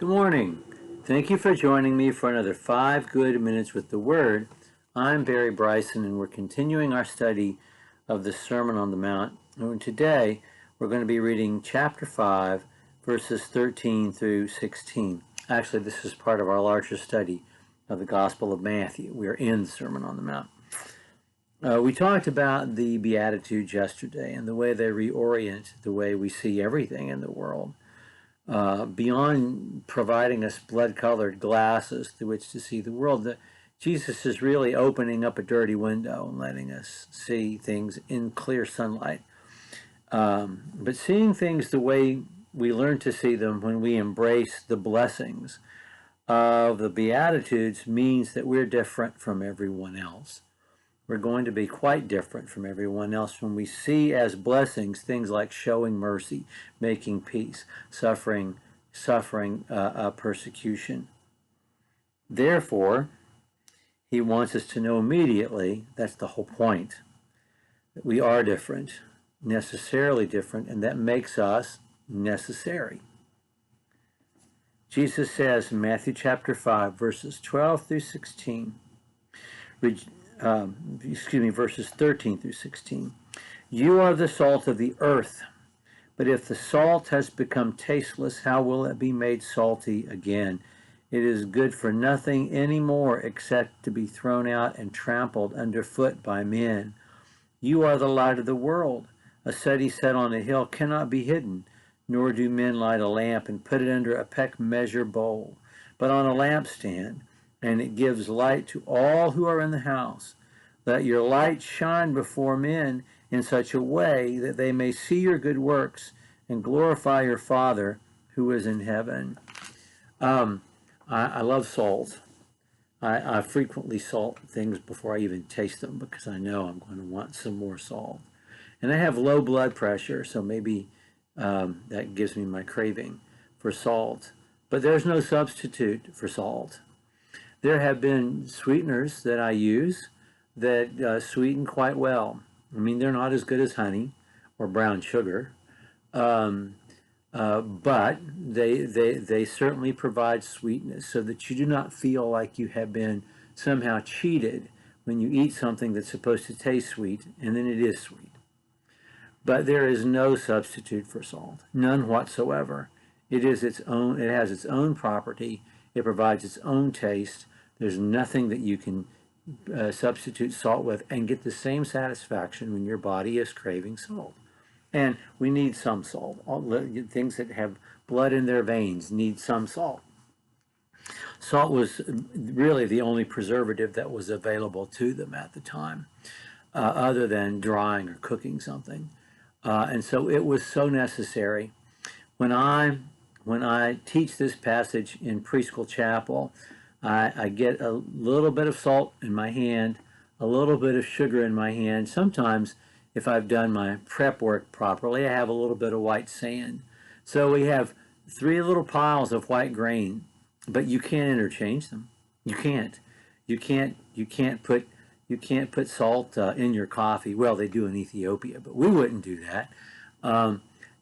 Good morning. Thank you for joining me for another 5 good minutes with the Word. I'm Barry Bryson, and we're continuing our study of the Sermon on the Mount. And today, we're going to be reading chapter 5, verses 13 through 16. Actually, this is part of our larger study of the Gospel of Matthew. We are in the Sermon on the Mount. We talked about the Beatitudes yesterday and the way they reorient the way we see everything in the world. Beyond providing us blood-colored glasses through which to see the world, Jesus is really opening up a dirty window and letting us see things in clear sunlight. But seeing things the way we learn to see them when we embrace the blessings of the Beatitudes means that we're different from everyone else. We're going to be quite different from everyone else when we see as blessings things like showing mercy, making peace, suffering persecution. Therefore, he wants us to know immediately, that's the whole point, that we are different, necessarily different, and that makes us necessary. Jesus says in Matthew chapter 5, verses 12 through 16, verses 13 through 16. You are the salt of the earth, but if the salt has become tasteless, how will it be made salty again? It is good for nothing anymore except to be thrown out and trampled underfoot by men. You are the light of the world. A city set on a hill cannot be hidden, nor do men light a lamp and put it under a peck measure bowl, but on a lampstand, and it gives light to all who are in the house. Let your light shine before men in such a way that they may see your good works and glorify your Father who is in heaven. I love salt. I frequently salt things before I even taste them because I know I'm going to want some more salt. And I have low blood pressure, so maybe that gives me my craving for salt. But there's no substitute for salt. There have been sweeteners that I use that sweeten quite well. I mean, they're not as good as honey or brown sugar, but they certainly provide sweetness so that you do not feel like you have been somehow cheated when you eat something that's supposed to taste sweet and then it is sweet. But there is no substitute for salt, none whatsoever. It has its own property. It provides its own taste. There's nothing that you can substitute salt with and get the same satisfaction when your body is craving salt. And we need some salt. Things that have blood in their veins need some salt. Salt was really the only preservative that was available to them at the time, other than drying or cooking something. And so it was so necessary. When I teach this passage in preschool chapel, I get a little bit of salt in my hand, a little bit of sugar in my hand. Sometimes, if I've done my prep work properly, I have a little bit of white sand. So we have 3 little piles of white grain, but you can't interchange them. You can't. You can't put salt in your coffee. Well, they do in Ethiopia, but we wouldn't do that.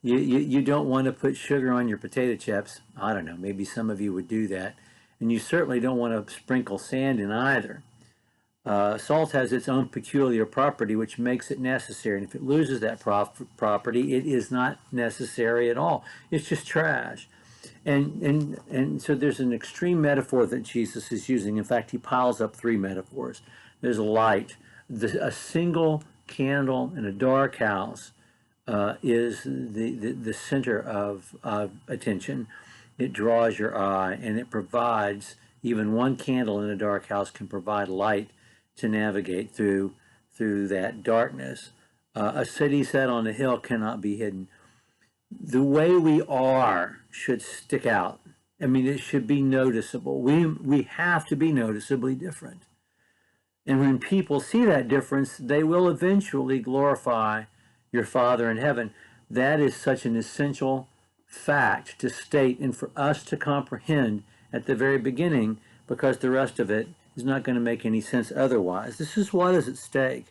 You don't want to put sugar on your potato chips. I don't know, maybe some of you would do that. And you certainly don't want to sprinkle sand in either. Salt has its own peculiar property, which makes it necessary. And if it loses that property, it is not necessary at all. It's just trash. And so there's an extreme metaphor that Jesus is using. In fact, he piles up 3 metaphors. There's light. A single candle in a dark house is the center of attention. It draws your eye, and it provides, even one candle in a dark house can provide light to navigate through that darkness. A city set on a hill cannot be hidden. The way we are should stick out. I mean, it should be noticeable. We have to be noticeably different. And when people see that difference, they will eventually glorify your Father in heaven. That is such an essential fact to state and for us to comprehend at the very beginning, because the rest of it is not going to make any sense otherwise. This is what is at stake.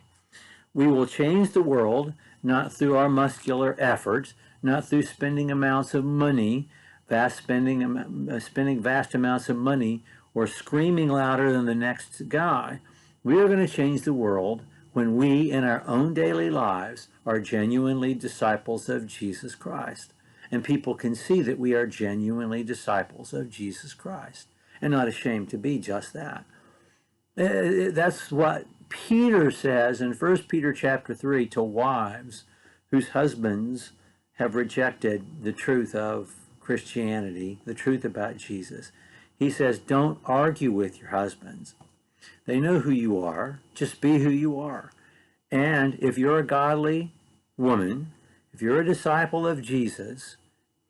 We will change the world not through our muscular efforts, not through spending amounts of money, spending vast amounts of money or screaming louder than the next guy. We are going to change the world when we, in our own daily lives, are genuinely disciples of Jesus Christ. And people can see that we are genuinely disciples of Jesus Christ and not ashamed to be just that. That's what Peter says in 1 Peter chapter 3 to wives whose husbands have rejected the truth of Christianity, the truth about Jesus. He says, don't argue with your husbands. They know who you are. Just be who you are. And if you're a godly woman, if you're a disciple of Jesus,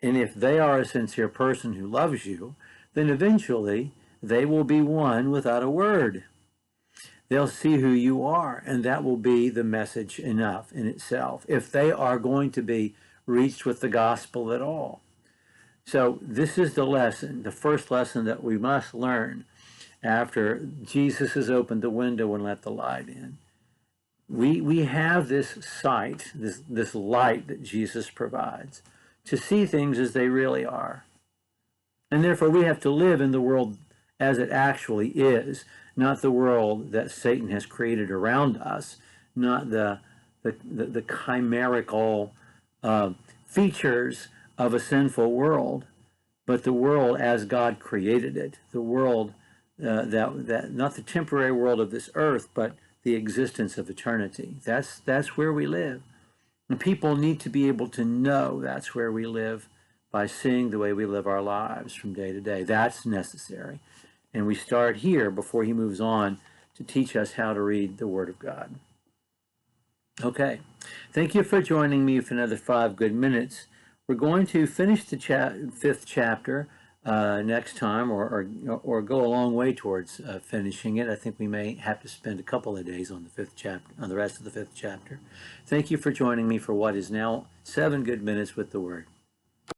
and if they are a sincere person who loves you, then eventually they will be won without a word. They'll see who you are, and that will be the message enough in itself, if they are going to be reached with the gospel at all. So this is the lesson, the first lesson that we must learn after Jesus has opened the window and let the light in. We have this sight, this light that Jesus provides, to see things as they really are. And therefore we have to live in the world as it actually is, not the world that Satan has created around us, not the chimerical features of a sinful world, but the world as God created it, the world that not the temporary world of this earth, but the existence of eternity. That's where we live. And people need to be able to know that's where we live by seeing the way we live our lives from day to day. That's necessary. And we start here before he moves on to teach us how to read the Word of God. Okay. Thank you for joining me for another 5 good minutes. We're going to finish the 5th chapter next time, or go a long way towards finishing it. I think we may have to spend a couple of days on the 5th chapter, on the rest of the 5th chapter. Thank you for joining me for what is now 7 good minutes with the Word.